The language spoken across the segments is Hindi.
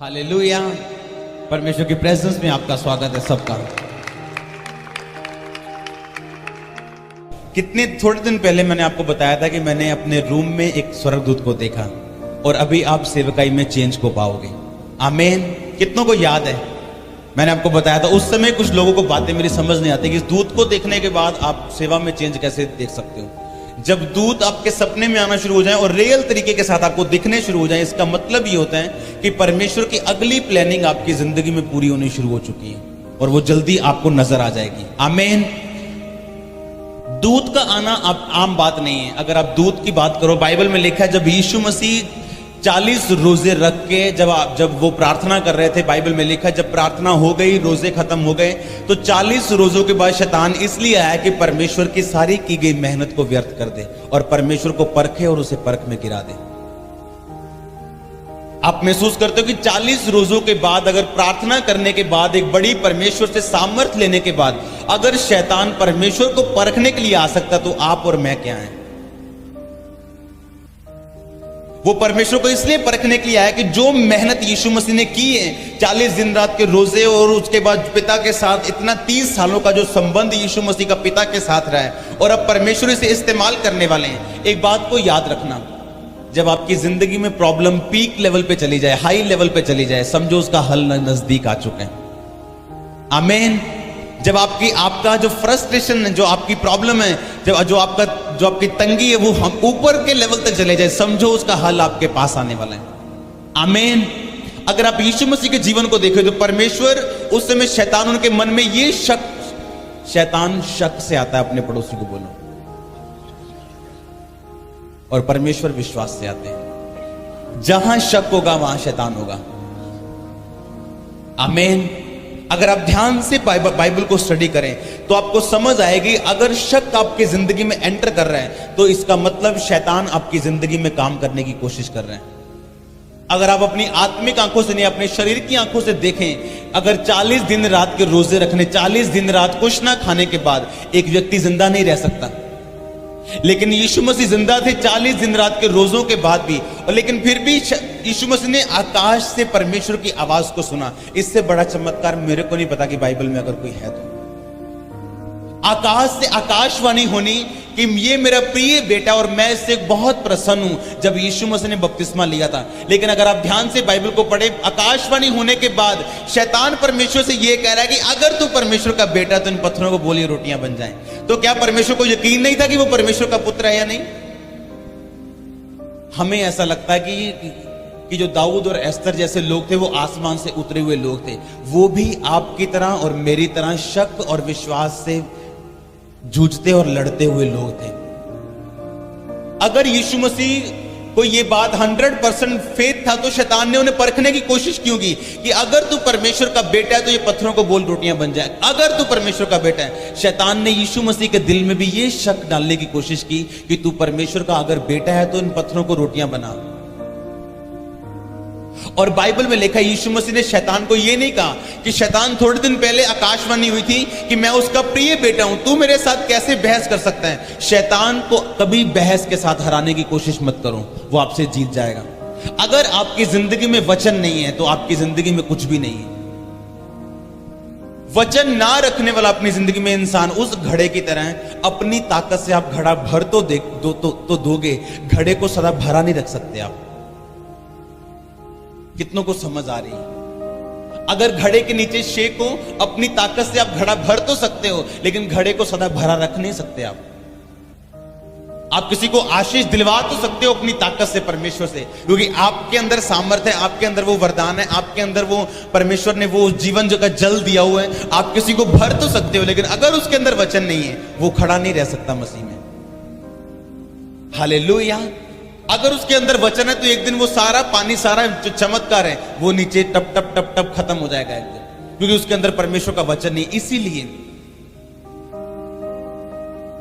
हालेलुया। परमेश्वर की प्रेजेंस में आपका स्वागत है सबका। कितने थोड़े दिन पहले मैंने आपको बताया था कि मैंने अपने रूम में एक स्वर्गदूत को देखा और अभी आप सेवकाई में चेंज को पाओगे। आमीन। कितनों को याद है? मैंने आपको बताया था उस समय कुछ लोगों को बातें मेरी समझ नहीं आती कि इस दूत को देखने के बाद आप सेवा में चेंज कैसे देख सकते हो। जब दूत आपके सपने में आना शुरू हो जाए और रियल तरीके के साथ आपको दिखने शुरू हो जाए, इसका मतलब ये होता है कि परमेश्वर की अगली प्लानिंग आपकी जिंदगी में पूरी होनी शुरू हो चुकी है और वो जल्दी आपको नजर आ जाएगी। आमीन। दूत का आना आप आम बात नहीं है। अगर आप दूत की बात करो, बाइबल में लिखा है जब यीशु मसीह 40 रोजे रख के जब वो प्रार्थना कर रहे थे, बाइबल में लिखा है जब प्रार्थना हो गई, रोजे खत्म हो गए, तो 40 रोजों के बाद शैतान इसलिए आया कि परमेश्वर की सारी की गई मेहनत को व्यर्थ कर दे और परमेश्वर को परखे और उसे परख में गिरा दे। आप महसूस करते हो कि 40 रोजों के बाद, अगर प्रार्थना करने के बाद, एक बड़ी परमेश्वर से सामर्थ लेने के बाद, अगर शैतान परमेश्वर को परखने के लिए आ सकता तो आप और मैं क्या हैं? वो परमेश्वर को इसलिए परखने के लिए आया कि जो मेहनत यीशु मसीह ने की है, 40 दिन रात के रोजे और उसके बाद पिता के साथ इतना 30 सालों का जो संबंध यीशु मसीह का पिता के साथ रहा है, और अब परमेश्वर इसे इस्तेमाल करने वाले हैं। एक बात को याद रखना, जब आपकी जिंदगी में प्रॉब्लम पीक लेवल पे चली जाए, हाई लेवल पे चली जाए, समझो उसका हल नजदीक आ चुके हैं। आमीन। जब आपका जो फ्रस्ट्रेशन है, जो आपकी प्रॉब्लम है, जो आपकी तंगी है, वो हम ऊपर के लेवल तक चले जाए, समझो उसका हल आपके पास आने वाला है। आमीन। अगर आप यीशु मसीह के जीवन को देखो तो परमेश्वर उस समय शैतान उनके मन में ये शैतान शक से आता है, अपने पड़ोसी को बोलो, और परमेश्वर विश्वास से आते हैं। जहां शक होगा वहां शैतान होगा। आमीन। अगर आप ध्यान से बाइबल को स्टडी करें तो आपको समझ आएगी, अगर शक आपकी जिंदगी में एंटर कर रहा है तो इसका मतलब शैतान आपकी जिंदगी में काम करने की कोशिश कर रहे हैं। अगर आप अपनी आत्मिक आंखों से नहीं, अपने शरीर की आंखों से देखें, अगर 40 दिन रात के रोजे रखने, 40 दिन रात कुछ ना खाने के बाद एक व्यक्ति जिंदा नहीं रह सकता, लेकिन यीशु मसीह जिंदा थे 40 दिन रात के रोजों के बाद भी, और लेकिन फिर भी यीशु मसीह ने आकाश से परमेश्वर की आवाज को सुना। इससे बड़ा चमत्कार मेरे को नहीं पता कि बाइबल में अगर कोई है तो। आकाश से आकाशवाणी होनी कि ये मेरा प्रिय बेटा और मैं इससे बहुत प्रसन्न हूं, जब यीशु मसीह ने बपतिस्मा लिया था। लेकिन अगर आप ध्यान से बाइबल को पढ़े, आकाशवाणी होने के बाद शैतान परमेश्वर से ये कह रहा है कि अगर तू परमेश्वर का बेटा तो इन पत्थरों को बोली रोटियां बन जाएं। तो क्या परमेश्वर को यकीन नहीं था कि वो परमेश्वर का पुत्र है या नहीं? हमें ऐसा लगता है कि जो दाऊद और एस्तर जैसे लोग थे वो आसमान से उतरे हुए लोग थे। वो भी आपकी तरह और मेरी तरह शक और विश्वास से जूझते और लड़ते हुए लोग थे। अगर यीशु मसीह को ये बात 100% फेथ था तो शैतान ने उन्हें परखने की कोशिश क्यों की कि अगर तू परमेश्वर का बेटा है तो ये पत्थरों को बोल रोटियां बन जाए। अगर तू परमेश्वर का बेटा है, शैतान ने यीशु मसीह के दिल में भी ये शक डालने की कोशिश की कि तू परमेश्वर का अगर बेटा है तो इन पत्थरों को रोटियां बना। और बाइबल में लिखा है यीशु मसीह ने शैतान को यह नहीं कहा कि शैतान, थोड़े दिन पहले आकाशवाणी हुई थी कि मैं उसका प्रिय बेटा हूं, तू मेरे साथ कैसे बहस कर सकता है। शैतान को कभी बहस के साथ हराने की कोशिश मत करो, वो आपसे जीत जाएगा। अगर आपकी जिंदगी में वचन नहीं है तो आपकी जिंदगी में कुछ भी नहीं है। वचन ना रखने वाला अपनी जिंदगी में इंसान उस घड़े की तरह है। अपनी ताकत से आप घड़ा भर तो दोगे, घड़े को सदा भरा नहीं रख सकते आप। कितनों को समझ आ रही है? अगर घड़े के नीचे शेक हो, अपनी ताकत से आप घड़ा भर तो सकते हो, लेकिन घड़े को सदा भरा रख नहीं सकते आप किसी को आशीष दिलवा तो सकते हो अपनी ताकत से, परमेश्वर से, क्योंकि आपके अंदर सामर्थ्य है, आपके अंदर वो वरदान है, आपके अंदर वो परमेश्वर ने वो जीवन जो का जल दिया हुआ है। आप किसी को भर तो सकते हो, लेकिन अगर उसके अंदर वचन नहीं है वो खड़ा नहीं रह सकता मसीह में। हालेलुया। अगर उसके अंदर वचन है तो एक दिन वो सारा पानी, सारा जो चमत्कार है वो नीचे टप टप टप टप खत्म हो जाएगा एक दिन, क्योंकि उसके अंदर परमेश्वर का वचन नहीं। इसीलिए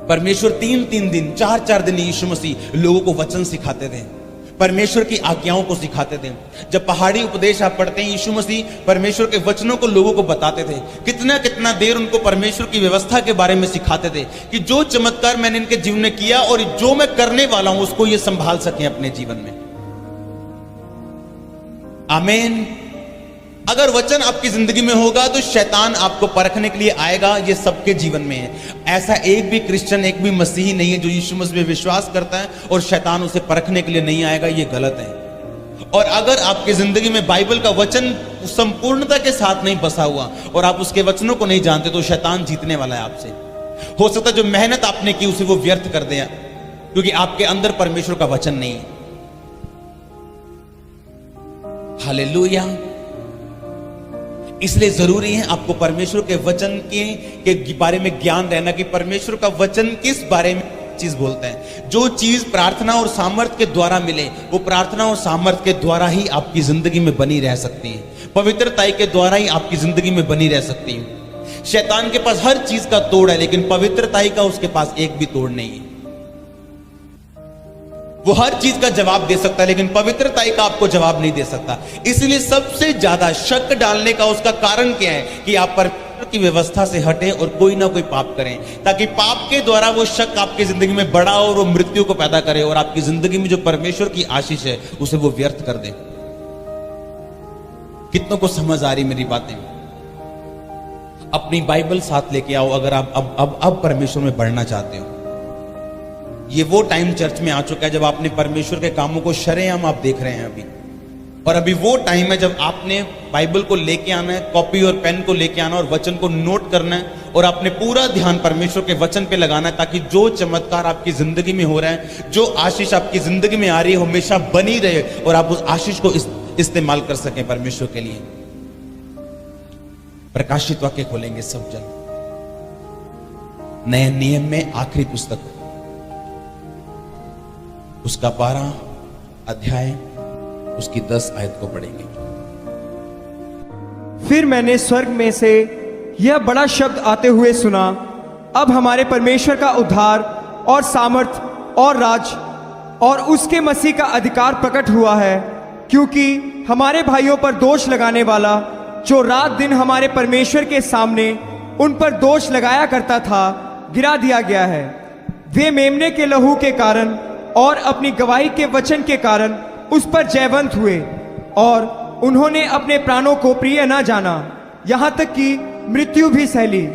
परमेश्वर 3-3 दिन, 4-4 दिन यीशु मसीह लोगों को वचन सिखाते थे, परमेश्वर की आज्ञाओं को सिखाते थे। जब पहाड़ी उपदेश आप पढ़ते हैं, यीशु मसीह परमेश्वर के वचनों को लोगों को बताते थे। कितना कितना देर उनको परमेश्वर की व्यवस्था के बारे में सिखाते थे कि जो चमत्कार मैंने इनके जीवन में किया और जो मैं करने वाला हूं उसको ये संभाल सकें अपने जीवन में। आमीन। अगर वचन आपकी जिंदगी में होगा तो शैतान आपको परखने के लिए आएगा। ये सबके जीवन में है। ऐसा एक भी क्रिश्चियन, एक भी मसीही नहीं है जो यीशु मसीह में विश्वास करता है और शैतान उसे परखने के लिए नहीं आएगा। ये गलत है। और अगर आपकी जिंदगी में बाइबल का वचन संपूर्णता के साथ नहीं बसा हुआ और आप उसके वचनों को नहीं जानते तो शैतान जीतने वाला है आपसे। हो सकता है जो मेहनत आपने की उसे वो व्यर्थ कर दे, क्योंकि आपके अंदर परमेश्वर का वचन नहीं है। हालेलुया। इसलिए जरूरी है आपको परमेश्वर के वचन के बारे में ज्ञान रहना कि परमेश्वर का वचन किस बारे में चीज बोलता है। जो चीज प्रार्थना और सामर्थ के द्वारा मिले वो प्रार्थना और सामर्थ के द्वारा ही आपकी जिंदगी में बनी रह सकती है। पवित्रता के द्वारा ही आपकी जिंदगी में बनी रह सकती है। शैतान के पास हर चीज का तोड़ है, लेकिन पवित्रता का उसके पास एक भी तोड़ नहीं है। वो हर चीज का जवाब दे सकता है, लेकिन पवित्रता का आपको जवाब नहीं दे सकता। इसलिए सबसे ज्यादा शक डालने का उसका कारण क्या है कि आप परमेश्वर की व्यवस्था से हटें और कोई ना कोई पाप करें, ताकि पाप के द्वारा वो शक आपकी जिंदगी में बढ़ा और वो मृत्यु को पैदा करे और आपकी जिंदगी में जो परमेश्वर की आशीष है उसे वो व्यर्थ कर दे। कितनों को समझ आ रही मेरी बातें? अपनी बाइबल साथ लेके आओ अगर आप अब परमेश्वर में बढ़ना चाहते हो। ये वो टाइम चर्च में आ चुका है जब आपने परमेश्वर के कामों को शरेआम आप देख रहे हैं अभी। और अभी वो टाइम है जब आपने बाइबल को लेके आना है, कॉपी और पेन को लेके आना और वचन को नोट करना है और आपने पूरा ध्यान परमेश्वर के वचन पे लगाना है, ताकि जो चमत्कार आपकी जिंदगी में हो रहा है, जो आशीष आपकी जिंदगी में आ रही है, हमेशा बनी रहे और आप उस आशीष को इस्तेमाल कर सकें परमेश्वर के लिए। प्रकाशित वाक्य खोलेंगे सब जन, नए नियम में आखिरी पुस्तक, उसका 12 अध्याय, उसकी 10 आयत को पढ़ेंगे। फिर मैंने स्वर्ग में से यह बड़ा शब्द आते हुए सुना, अब हमारे परमेश्वर का उद्धार और सामर्थ और राज और उसके मसीह का अधिकार प्रकट हुआ है, क्योंकि हमारे भाइयों पर दोष लगाने वाला जो रात दिन हमारे परमेश्वर के सामने उन पर दोष लगाया करता था, गिरा दिया गया है। वे मेमने के लहू के कारण और अपनी गवाही के वचन के कारण उस पर जयवंत हुए और उन्होंने अपने प्राणों को प्रिय न जाना, यहां तक कि मृत्यु भी सह ली।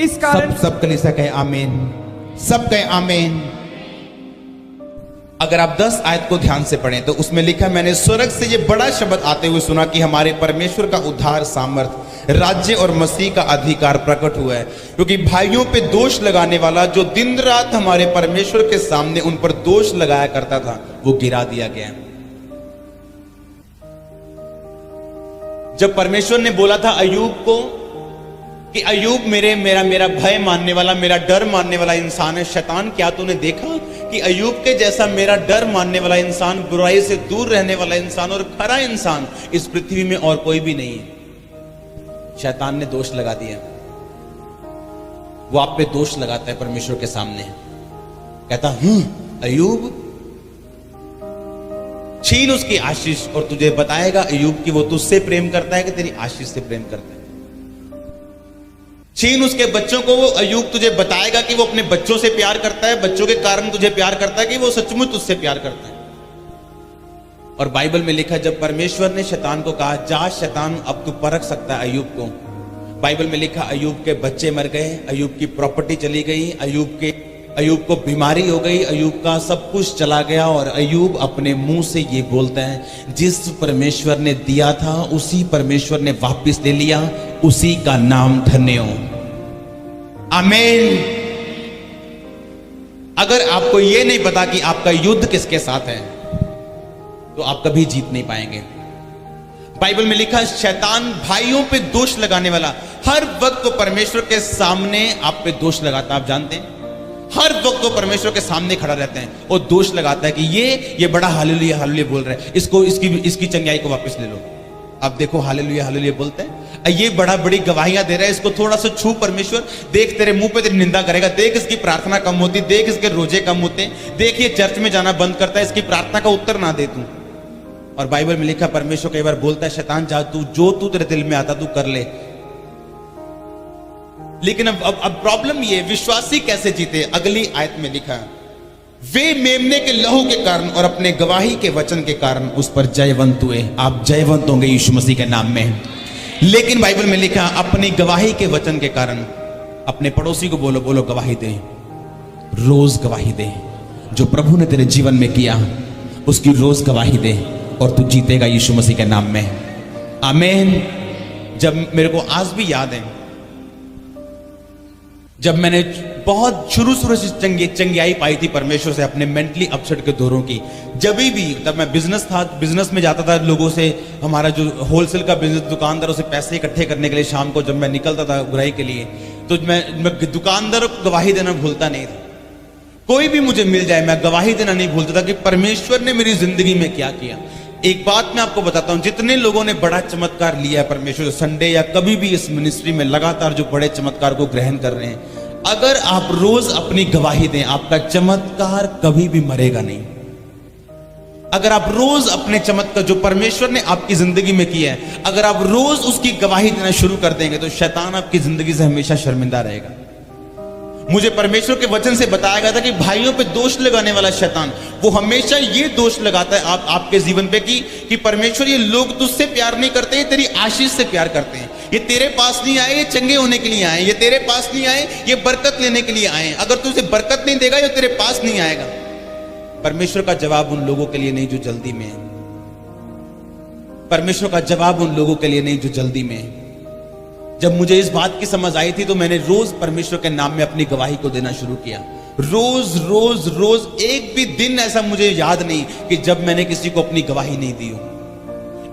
इस कारण सब कलीसिया कहे आमीन, सब कहे आमीन। अगर आप 10 आयत को ध्यान से पढ़ें तो उसमें लिखा, मैंने स्वर्ग से ये बड़ा शब्द आते हुए सुना कि हमारे परमेश्वर का उद्धार, सामर्थ, राज्य और मसीह का अधिकार प्रकट हुआ है, क्योंकि भाइयों पे दोष लगाने वाला जो दिन रात हमारे परमेश्वर के सामने उन पर दोष लगाया करता था वो गिरा दिया गया। जब परमेश्वर ने बोला था अय्यूब को कि अय्यूब मेरा भय मानने वाला, मेरा डर मानने वाला इंसान है, शैतान क्या तूने देखा कि अय्यूब के जैसा मेरा डर मानने वाला इंसान, बुराई से दूर रहने वाला इंसान और खरा इंसान इस पृथ्वी में और कोई भी नहीं है। शैतान ने दोष लगा दिया। वो आप पे दोष लगाता है परमेश्वर के सामने, कहता अय्यूब, छीन उसकी आशीष और तुझे बताएगा अय्यूब कि वो तुझसे प्रेम करता है कि तेरी आशीष से प्रेम करता है। छीन उसके बच्चों को, वो अय्यूब तुझे बताएगा कि वो अपने बच्चों से प्यार करता है, बच्चों के कारण तुझे प्यार करता है, कि वो सचमुच तुझसे प्यार करता है। और बाइबल में लिखा, जब परमेश्वर ने शैतान को कहा जा शैतान अब तू परख सकता है अय्यूब को, बाइबल में लिखा अय्यूब के बच्चे मर गए, अय्यूब की प्रॉपर्टी चली गई, अय्यूब को बीमारी हो गई, अय्यूब का सब कुछ चला गया। और अय्यूब अपने मुंह से ये बोलता है, जिस परमेश्वर ने दिया था उसी परमेश्वर ने वापस ले लिया, उसी का नाम धन्य हो। आमीन। अगर आपको यह नहीं पता कि आपका युद्ध किसके साथ है तो आप कभी जीत नहीं पाएंगे। बाइबल में लिखा, शैतान भाइयों पे दोष लगाने वाला हर वक्त वो परमेश्वर के सामने आप पे दोष लगाता है। आप जानते हैं, हर वक्त वो परमेश्वर के सामने खड़ा रहता है और दोष लगाता है कि ये बड़ा हालेलुया हालेलुया बोल रहा है, इसकी चंगाई को वापस ले लो। अब देखो हालेलुया हालेलुया बोलते हैं, ये बड़ी गवाहियां दे रहा है, इसको थोड़ा सा छू परमेश्वर, देख तेरे मुंह पे तेरी निंदा करेगा, देख इसकी प्रार्थना कम होती, देख इसके रोजे कम होते, देख ये चर्च में जाना बंद करता है, इसकी प्रार्थना का उत्तर ना दे तू। और बाइबल में लिखा, परमेश्वर कई बार बोलता है, शैतान जा जो तू तेरे दिल में आता तू कर ले। लेकिन अब प्रॉब्लम ये, विश्वासी कैसे जीते? अगली आयत में लिखा, वे मेमने के लहू के कारण और अपने गवाही के वचन के कारण उस पर जयवंत हुए। आप जयवंत होंगे यीशु मसीह के नाम में। लेकिन बाइबल में लिखा अपनी गवाही के वचन के कारण अपने पड़ोसी को बोलो, बोलो गवाही दे, रोज गवाही दे। जो प्रभु ने तेरे जीवन में किया उसकी रोज गवाही दे और तू जीतेगा यीशु मसीह के नाम में। आमीन। जब मेरे को आज भी याद है, जब मैंने बहुत शुरू से चंगियाई पाई थी परमेश्वर से अपने मेंटली अपसेट के दौरों की, जब भी तब मैं बिजनेस में जाता था, लोगों से, हमारा जो होलसेल का बिजनेस, दुकानदारों से पैसे इकट्ठे करने के लिए शाम को जब मैं निकलता था बुराई के लिए, तो मैं दुकानदारों को गवाही देना भूलता नहीं था। कोई भी मुझे मिल जाए मैं गवाही देना नहीं भूलता था कि परमेश्वर ने मेरी जिंदगी में क्या किया। एक बात मैं आपको बताता हूं, जितने लोगों ने बड़ा चमत्कार लिया है परमेश्वर, संडे या कभी भी इस मिनिस्ट्री में लगातार जो बड़े चमत्कार को ग्रहण कर रहे हैं, अगर आप रोज अपनी गवाही दें, आपका चमत्कार कभी भी मरेगा नहीं। अगर आप रोज अपने चमत्कार जो परमेश्वर ने आपकी जिंदगी में किया है, अगर आप रोज उसकी गवाही देना शुरू कर देंगे तो शैतान आपकी जिंदगी से हमेशा शर्मिंदा रहेगा। मुझे परमेश्वर के वचन से बताया गया था कि भाइयों पे दोष लगाने वाला शैतान, वो हमेशा ये दोष लगाता है आपके जीवन पे कि परमेश्वर, ये लोग तुझसे प्यार नहीं करते, ये तेरी आशीष से प्यार करते हैं। ये तेरे पास नहीं आए, ये चंगे होने के लिए आए। ये तेरे पास नहीं आए, ये बरकत लेने के लिए आए। अगर तू उसे बरकत नहीं देगा, ये तेरे पास नहीं आएगा। परमेश्वर का जवाब उन लोगों के लिए नहीं जो जल्दी में है। परमेश्वर का जवाब उन लोगों के लिए नहीं जो जल्दी में है। जब मुझे इस बात की समझ आई थी तो मैंने रोज परमेश्वर के नाम में अपनी गवाही को देना शुरू किया। रोज रोज रोज, एक भी दिन ऐसा मुझे याद नहीं कि जब मैंने किसी को अपनी गवाही नहीं दी हो।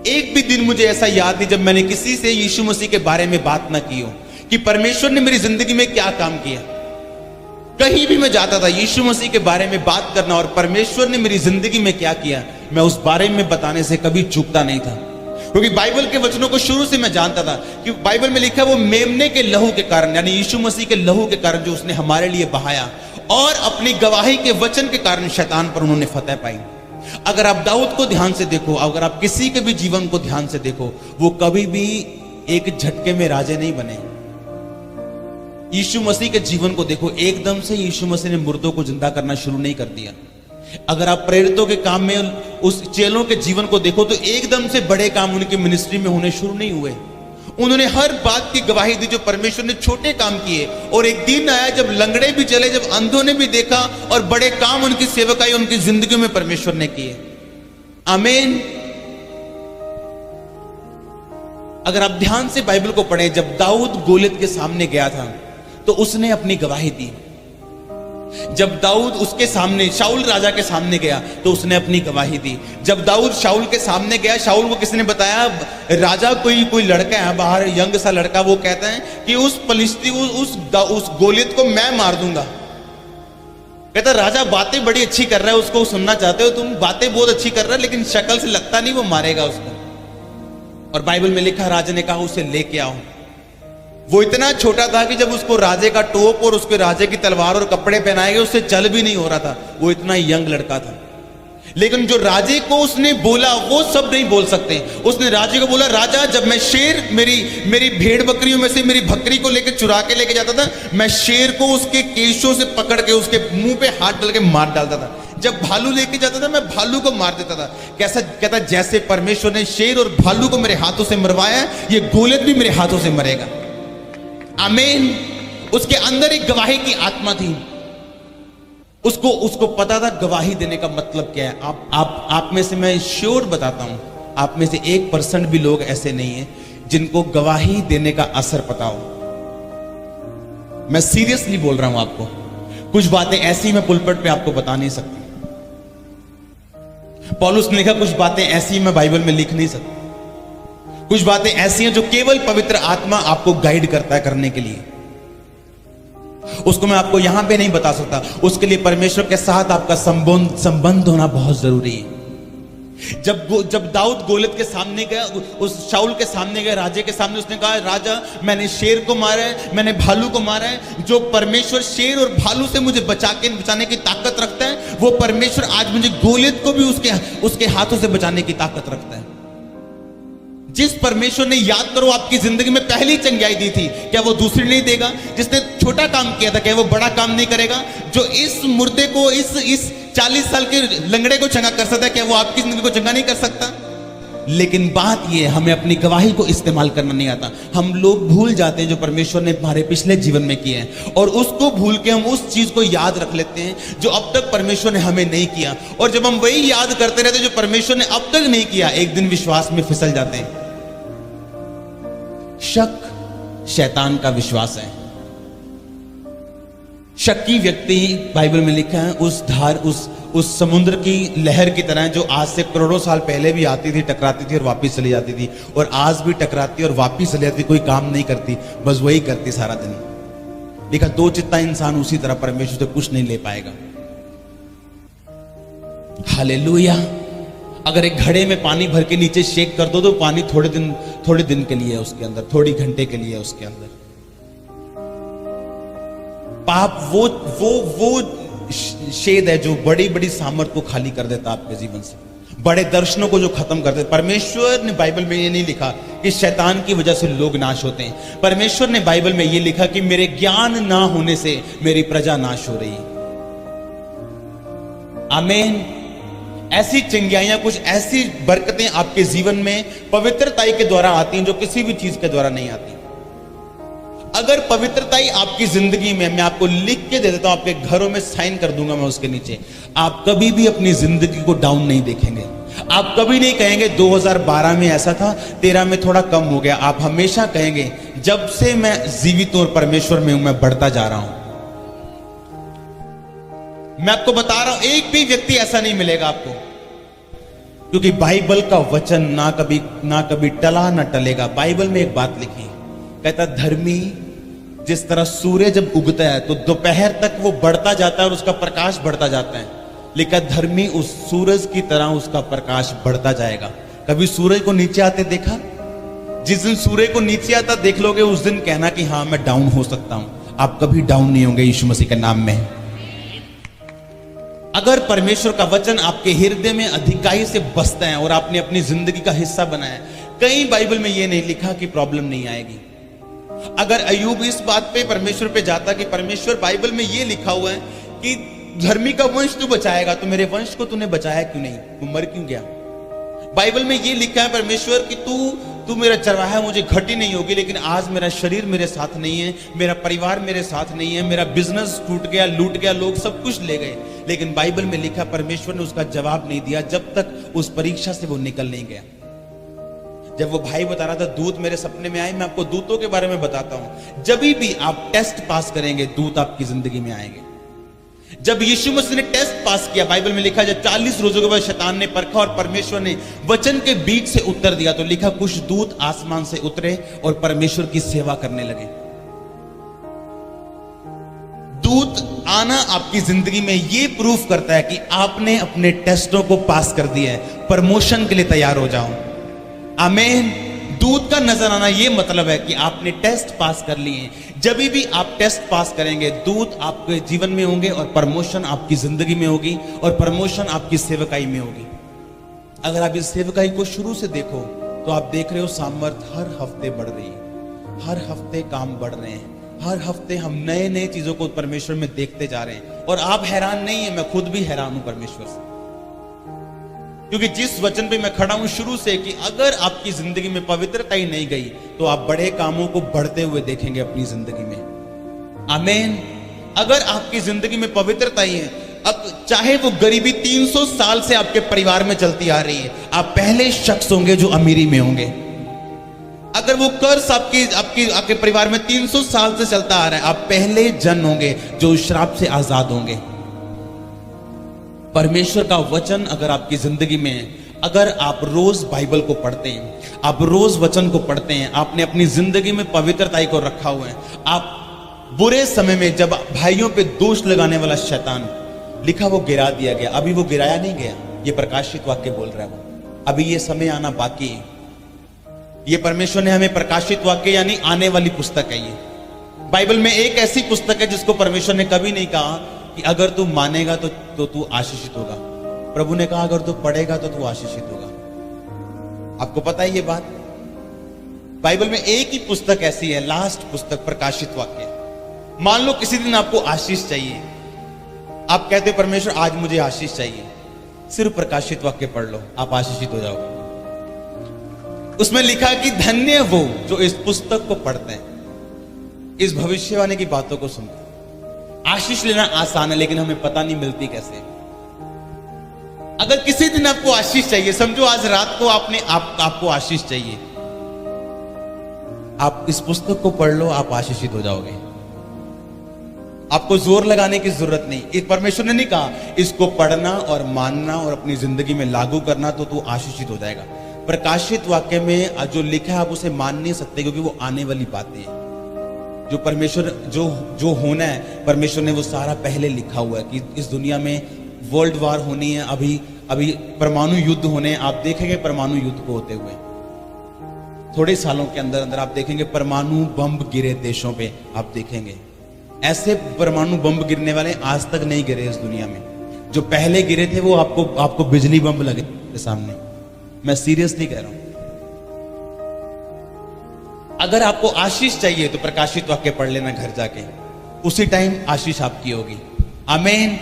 एक भी दिन मुझे ऐसा याद नहीं जब मैंने किसी से यीशु मसीह के बारे में बात ना की हो कि परमेश्वर ने मेरी जिंदगी में क्या काम किया। कहीं भी मैं जाता था यीशु मसीह के बारे में बात करना और परमेश्वर ने मेरी जिंदगी में क्या किया, मैं उस बारे में बताने से कभी चूकता नहीं था, क्योंकि बाइबल के वचनों को शुरू से मैं जानता था कि बाइबल में लिखा है वो मेमने के लहू के कारण, यानी यीशु मसीह के लहू के कारण जो उसने हमारे लिए बहाया, और अपनी गवाही के वचन के कारण शैतान पर उन्होंने फतह पाई। अगर आप दाऊद को ध्यान से देखो, अगर आप किसी के भी जीवन को ध्यान से देखो, वो कभी भी एक झटके में राजे नहीं बने। यीशु मसीह के जीवन को देखो, एकदम से यीशु मसीह ने मुर्दों को जिंदा करना शुरू नहीं कर दिया। अगर आप प्रेरितों के काम में उस चेलों के जीवन को देखो तो एकदम से बड़े काम उनकी मिनिस्ट्री में होने शुरू नहीं हुए। उन्होंने हर बात की गवाही दी जो परमेश्वर ने छोटे काम किए, और एक दिन आया जब लंगड़े भी चले, जब अंधों ने भी देखा, और बड़े काम उनकी सेवकाई उनकी जिंदगी में परमेश्वर ने किए। आमीन। अगर आप ध्यान से बाइबल को पढ़ें, जब दाऊद गोलियत के सामने गया था तो उसने अपनी गवाही दी। जब दाऊद उसके सामने शाऊल राजा के सामने गया तो उसने अपनी गवाही दी। जब दाऊद शाऊल के सामने गया, शाऊल को किसने बताया, राजा कोई लड़का है बाहर, यंग सा लड़का, वो कहता है कि उस फलिस्ती उस गोलियत को मैं मार दूंगा। कहता राजा बातें बड़ी अच्छी कर रहा है, उसको सुनना चाहते हो तुम, बातें बहुत अच्छी कर रहा है, लेकिन शक्ल से लगता नहीं वो मारेगा उसको। और बाइबल में लिखा, राजा ने कहा उसे लेके आओ। वो इतना छोटा था कि जब उसको राजे का टोप और उसके राजे की तलवार और कपड़े पहनाए गए, उससे चल भी नहीं हो रहा था। वो इतना यंग लड़का था। लेकिन जो राजे को उसने बोला वो सब नहीं बोल सकते। उसने राजे को बोला, राजा जब मैं शेर मेरी भेड़ बकरियों में से मेरी बकरी को लेकर चुरा के लेके जाता था, मैं शेर को उसके केशों से पकड़ के उसके मुंह पे हाथ डाल के मार डालता था। जब भालू लेके जाता था मैं भालू को मार देता था। कैसा कहता, जैसे परमेश्वर ने शेर और भालू को मेरे हाथों से मरवाया, ये गोलियत भी मेरे हाथों से मरेगा। आमीन। उसके अंदर एक गवाही की आत्मा थी। उसको पता था गवाही देने का मतलब क्या है। आप में से मैं श्योर बताता हूं, आप में से 1% भी लोग ऐसे नहीं है जिनको गवाही देने का असर पता हो। मैं सीरियसली बोल रहा हूं आपको। कुछ बातें ऐसी मैं पुलपट पे आपको बता नहीं सकता। पौलुस ने लिखा, कुछ बातें ऐसी मैं बाइबल में लिख नहीं सकता। कुछ बातें ऐसी हैं जो केवल पवित्र आत्मा आपको गाइड करता है करने के लिए। उसको मैं आपको यहां पे नहीं बता सकता। उसके लिए परमेश्वर के साथ आपका संबंध होना बहुत जरूरी है। जब दाऊद गोलियत के सामने गया, उस शाऊल के सामने गया, राजे के सामने, उसने कहा, राजा मैंने शेर को मारा है, मैंने भालू को मारा है। जो परमेश्वर शेर और भालू से मुझे बचाने की ताकत रखता है, वो परमेश्वर आज मुझे गोलियत को भी उसके हाथों से बचाने की ताकत रखता है। जिस परमेश्वर ने, याद करो, आपकी जिंदगी में पहली चंगाई दी थी, क्या वो दूसरी नहीं देगा? जिसने छोटा काम किया था, क्या वो बड़ा काम नहीं करेगा? जो इस मुर्दे को, इस 40 साल के लंगड़े को चंगा कर सकता है, क्या वो आपकी जिंदगी को चंगा नहीं कर सकता? लेकिन बात यह हमें अपनी गवाही को इस्तेमाल करना नहीं आता। हम लोग भूल जाते हैं जो परमेश्वर ने हमारे पिछले जीवन में किए हैं, और उसको भूल के हम उस चीज को याद रख लेते हैं जो अब तक परमेश्वर ने हमें नहीं किया। और जब हम वही याद करते रहते जो परमेश्वर ने अब तक नहीं किया, एक दिन विश्वास में फिसल जाते हैं। शक शैतान का विश्वास है। शक्की व्यक्ति, बाइबल में लिखा है, उस धार उस समुद्र की लहर की तरह जो आज से करोड़ों साल पहले भी आती थी, टकराती थी और वापस चली जाती थी, और आज भी टकराती और वापस चली जाती, कोई काम नहीं करती, बस वही करती सारा दिन। देखा, दो चित्ता इंसान उसी तरह परमेश्वर से कुछ नहीं ले पाएगा। हालेलुया। अगर एक घड़े में पानी भर के नीचे शेक कर दो तो पानी थोड़े दिन के लिए है उसके अंदर, थोड़ी घंटे के लिए है उसके अंदर। पाप वो शेद है जो बड़ी बड़ी सामर्थ को खाली कर देता आपके जीवन से, बड़े दर्शनों को जो खत्म कर देता। परमेश्वर ने बाइबल में ये नहीं लिखा कि शैतान की वजह से लोग नाश होते हैं। परमेश्वर ने बाइबल में ये लिखा कि मेरे ज्ञान ना होने से मेरी प्रजा नाश हो रही है। आमीन। ऐसी चंगियाइयां, कुछ ऐसी बरकतें आपके जीवन में पवित्रताई के द्वारा आती हैं जो किसी भी चीज के द्वारा नहीं आती। अगर पवित्रताई आपकी जिंदगी में, मैं आपको लिख के दे देता हूं, आपके घरों में साइन कर दूंगा मैं उसके नीचे, आप कभी भी अपनी जिंदगी को डाउन नहीं देखेंगे। आप कभी नहीं कहेंगे 2012 में ऐसा था, 13 में थोड़ा कम हो गया। आप हमेशा कहेंगे जब से मैं जीवित और परमेश्वर में हूं, मैं बढ़ता जा रहा हूं। मैं आपको बता रहा हूं, एक भी व्यक्ति ऐसा नहीं मिलेगा आपको, क्योंकि बाइबल का वचन ना कभी टला ना टलेगा। बाइबल में एक बात लिखी, कहता धर्मी जिस तरह सूर्य जब उगता है तो दोपहर तक वो बढ़ता जाता है और उसका प्रकाश बढ़ता जाता है, लेकिन धर्मी उस सूरज की तरह उसका प्रकाश बढ़ता जाएगा। कभी सूरज को नीचे आते देखा? जिस दिन सूर्य को नीचे आता देख लोगे, उस दिन कहना कि हाँ मैं डाउन हो सकता हूं। आप कभी डाउन नहीं होंगे यीशु मसीह के नाम में। अगर परमेश्वर का वचन आपके हृदय में अधिकाई से बसता है और आपने अपनी जिंदगी का हिस्सा बनाया, कहीं बाइबल में यह नहीं लिखा कि प्रॉब्लम नहीं आएगी। अगर अय्यूब इस बात पे परमेश्वर पे जाता कि परमेश्वर, बाइबल में यह लिखा हुआ है कि धर्मी का वंश तू बचाएगा, तो मेरे वंश को तूने बचाया क्यों नहीं? तू मर क्यों गया? बाइबल में यह लिखा है परमेश्वर कि तू मेरा चरवाहा, मुझे घटी नहीं होगी, लेकिन आज मेरा शरीर मेरे साथ नहीं है, मेरा परिवार मेरे साथ नहीं है, मेरा बिजनेस टूट गया, लूट गया, लोग सब कुछ ले गए। लेकिन बाइबल में लिखा, परमेश्वर ने उसका जवाब नहीं दिया जब तक उस परीक्षा से वो निकल नहीं गया। जब वो भाई बता रहा था दूत मेरे सपने में आए, मैं आपको दूतों के बारे में बताता हूं। जब भी आप टेस्ट पास करेंगे, दूत आपकी जिंदगी में आएंगे। जब यीशु मसीह ने टेस्ट पास किया, बाइबल में लिखा, जब 40 रोजों के बाद शैतान ने परखा और परमेश्वर ने वचन के बीच से उत्तर दिया, तो लिखा कुछ दूत आसमान से उतरे और परमेश्वर की सेवा करने लगे। दूत आना आपकी जिंदगी में यह प्रूफ करता है कि आपने अपने टेस्टों को पास कर दिया है, प्रमोशन के लिए तैयार हो जाओ। आमीन। दूत का नजर आना यह मतलब है कि आपने टेस्ट पास कर लिए। जब भी आप टेस्ट पास करेंगे, दूत आपके जीवन में होंगे और प्रमोशन आपकी जिंदगी में होगी और प्रमोशन आपकी सेवकाई में होगी। अगर आप इस सेवकाई को शुरू से देखो तो आप देख रहे हो सामर्थ हर हफ्ते बढ़ रही है, हर हफ्ते काम बढ़ रहे हैं, हर हफ्ते हम नए नए चीजों को परमेश्वर में देखते जा रहे हैं। और आप हैरान नहीं है, मैं खुद भी हैरान हूं परमेश्वर से, क्योंकि जिस वचन पे मैं खड़ा हूं शुरू से कि अगर आपकी जिंदगी में पवित्रता ही नहीं गई तो आप बड़े कामों को बढ़ते हुए देखेंगे अपनी जिंदगी में। आमीन। अगर आपकी जिंदगी में पवित्रता ही है, अब चाहे वो गरीबी 300 साल से आपके परिवार में चलती आ रही है, आप पहले शख्स होंगे जो अमीरी में होंगे। अगर वो कर्ज आपके परिवार में 300 साल से चलता आ रहा है, आप पहले जन होंगे जो श्राप से आजाद होंगे। परमेश्वर का वचन अगर आपकी जिंदगी में, अगर आप रोज बाइबल को पढ़ते हैं, आप रोज वचन को पढ़ते हैं, आपने अपनी जिंदगी में पवित्रताई को रखा हुआ है, आप बुरे समय में जब भाइयों पे दोष लगाने वाला शैतान, लिखा वो गिरा दिया गया, अभी वो गिराया नहीं गया, ये प्रकाशित वाक्य बोल रहा है वो, अभी ये समय आना बाकी है। ये परमेश्वर ने हमें प्रकाशित वाक्य यानी आने वाली पुस्तक है। ये बाइबल में एक ऐसी पुस्तक है जिसको परमेश्वर ने कभी नहीं कहा कि अगर तू मानेगा तो तू आशीषित होगा। प्रभु ने कहा अगर तू पढ़ेगा तो तू आशीषित होगा। आपको पता है ये बात? बाइबल में एक ही पुस्तक ऐसी है, लास्ट पुस्तक प्रकाशित वाक्य। मान लो किसी दिन आपको आशीष चाहिए, आप कहते परमेश्वर आज मुझे आशीष चाहिए, सिर्फ प्रकाशित वाक्य पढ़ लो, आप आशीषित हो जाओगे। उसमें लिखा कि धन्य वो जो इस पुस्तक को पढ़ते हैं, इस भविष्यवाणी की बातों को सुनते हैं। आशीष लेना आसान है, लेकिन हमें पता नहीं मिलती कैसे। अगर किसी दिन आपको आशीष चाहिए, समझो आज रात को आपको आशीष चाहिए, आप इस पुस्तक को पढ़ लो, आप आशीषित हो जाओगे। आपको जोर लगाने की जरूरत नहीं। इस परमेश्वर ने नहीं कहा इसको पढ़ना और मानना और अपनी जिंदगी में लागू करना तो तू आशीषित हो जाएगा। प्रकाशित वाक्य में जो लिखा है आप उसे मान नहीं सकते, क्योंकि वो आने वाली बातें हैं। जो परमेश्वर जो होना है, परमेश्वर ने वो सारा पहले लिखा हुआ है कि इस दुनिया में वर्ल्ड वार होनी है, अभी परमाणु युद्ध होने हैं। आप देखेंगे परमाणु युद्ध को होते हुए थोड़े सालों के अंदर अंदर आप देखेंगे परमाणु बम गिरे देशों पे। आप देखेंगे ऐसे परमाणु बम गिरने वाले आज तक नहीं गिरे इस दुनिया में। जो पहले गिरे थे वो आपको बिजली बम लगे सामने। मैं सीरियसली कह रहा हूं। अगर आपको आशीष चाहिए तो प्रकाशित वाक्य पढ़ लेना घर जाके, उसी टाइम आशीष आपकी होगी। आमीन।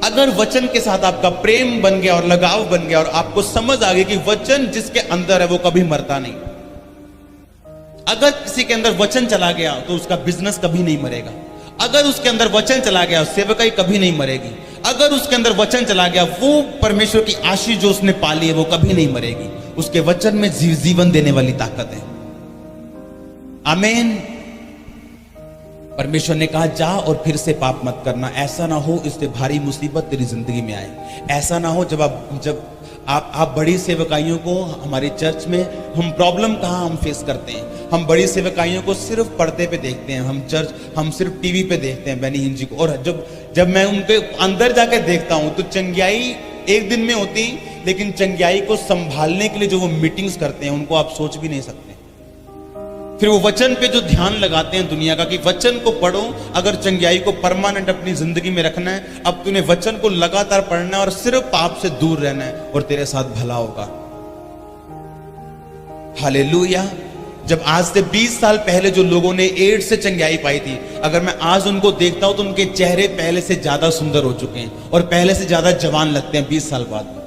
अगर वचन के साथ आपका प्रेम बन गया और लगाव बन गया और आपको समझ आ गई कि वचन जिसके अंदर है वो कभी मरता नहीं। अगर किसी के अंदर वचन चला गया तो उसका बिजनेस कभी नहीं मरेगा। अगर उसके अंदर वचन चला गया सेवकाई कभी नहीं मरेगी। अगर उसके अंदर वचन चला गया, वो परमेश्वर की आशीष जो उसने पाली है वो कभी नहीं मरेगी। उसके वचन में जीवन देने वाली ताकत है। आमीन। परमेश्वर ने कहा जा और फिर से पाप मत करना। ऐसा ना हो इससे भारी मुसीबत तेरी जिंदगी में आए। ऐसा ना हो जब आप बड़ी सेवकाइयों को, हमारी चर्च में हम प्रॉब्लम कहाँ हम फेस करते हैं। हम बड़ी सेवकाइयों को सिर्फ पर्दे पे देखते हैं, हम सिर्फ टीवी पे देखते हैं बेनी हिन जी को। और जब मैं उनके अंदर जाकर देखता हूं तो चंगियाई एक दिन में होती, लेकिन चंगियाई को संभालने के लिए जो वो मीटिंग्स करते हैं उनको आप सोच भी नहीं सकते। फिर वो वचन पे जो ध्यान लगाते हैं दुनिया का कि वचन को पढ़ो, अगर चंगियाई को परमानेंट अपनी जिंदगी में रखना है, अब तूने वचन को लगातार पढ़ना है और सिर्फ पाप से दूर रहना है और तेरे साथ भला होगा। हालेलुया। जब आज से 20 साल पहले जो लोगों ने एड्स से चंगियाई पाई थी, अगर मैं आज उनको देखता हूं तो उनके चेहरे पहले से ज्यादा सुंदर हो चुके हैं और पहले से ज्यादा जवान लगते हैं 20 साल बाद,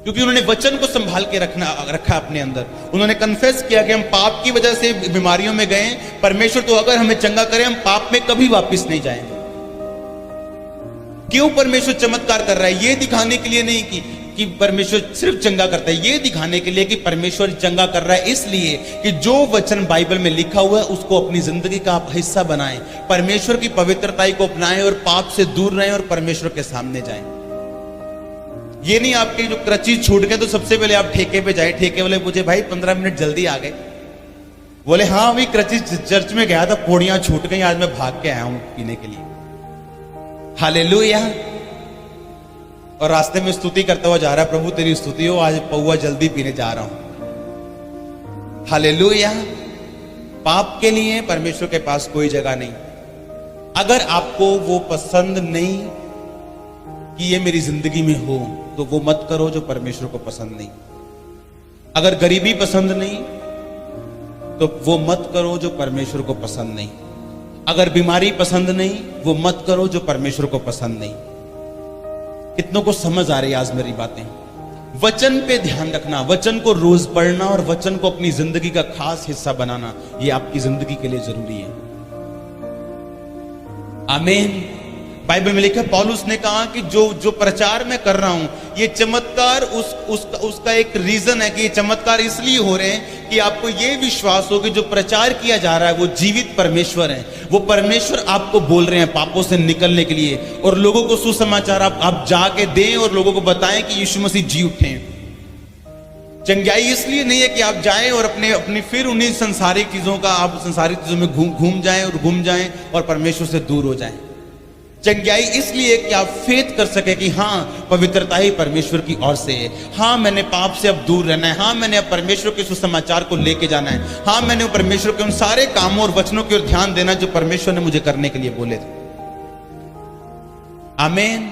क्योंकि उन्होंने वचन को संभाल के रखा अपने अंदर। उन्होंने कन्फेस किया कि हम पाप की वजह से बीमारियों में गए, परमेश्वर तो अगर हमें चंगा करे हम पाप में कभी वापस नहीं जाएंगे। क्यों परमेश्वर चमत्कार कर रहा है? ये दिखाने के लिए नहीं कि परमेश्वर सिर्फ चंगा करता है, ये दिखाने के लिए कि परमेश्वर चंगा कर रहा है इसलिए कि जो वचन बाइबल में लिखा हुआ है उसको अपनी जिंदगी का आप हिस्सा बनाएं, परमेश्वर की पवित्रताई को अपनाएं और पाप से दूर रहें और परमेश्वर के सामने जाएं। ये नहीं आपके जो क्रचीज छूट गए तो सबसे पहले आप ठेके पे जाए। ठेके वाले पूछे भाई 15 मिनट जल्दी आ गए, बोले हाँ अभी क्रचीज चर्च में गया था, पौड़ियां छूट गई, आज मैं भाग के आया हूं पीने के लिए। हालेलुया। और रास्ते में स्तुति करता हुआ जा रहा है, प्रभु तेरी स्तुति हो, आज पौवा जल्दी पीने जा रहा हूं। हालेलुया। पाप के लिए परमेश्वर के पास कोई जगह नहीं। अगर आपको वो पसंद नहीं कि ये मेरी जिंदगी में हो तो वो मत करो जो परमेश्वर को पसंद नहीं। अगर गरीबी पसंद नहीं तो वो मत करो जो परमेश्वर को पसंद नहीं। अगर बीमारी पसंद नहीं वो मत करो जो परमेश्वर को पसंद नहीं। कितनों को समझ आ रही है आज मेरी बातें? वचन पे ध्यान रखना, वचन को रोज पढ़ना और वचन को अपनी जिंदगी का खास हिस्सा बनाना, ये आपकी जिंदगी के लिए जरूरी है। आमीन। बाइबल में लिखा, पौलुस ने कहा कि जो प्रचार मैं कर रहा हूं ये चमत्कार उसका एक रीजन है कि ये चमत्कार इसलिए हो रहे हैं कि आपको ये विश्वास हो कि जो प्रचार किया जा रहा है वो जीवित परमेश्वर है। वो परमेश्वर आपको बोल रहे हैं पापों से निकलने के लिए, और लोगों को सुसमाचार आप जाके दें और लोगों को बताएं कि यीशु मसीह जी उठे। चंगाई इसलिए नहीं है कि आप जाएं और अपनी फिर उन्हीं संसारिक चीजों का आप संसारिक चीजों में घूम जाएं और परमेश्वर से दूर हो जाएं। चंगाई इसलिए कि आप फेथ कर सके कि हाँ पवित्रता ही परमेश्वर की ओर से है। हाँ मैंने पाप से अब दूर रहना है। हाँ मैंने अब परमेश्वर के सुसमाचार को लेके जाना है। हाँ मैंने परमेश्वर के उन सारे कामों और वचनों की ओर ध्यान देना जो परमेश्वर ने मुझे करने के लिए बोले थे। आमीन।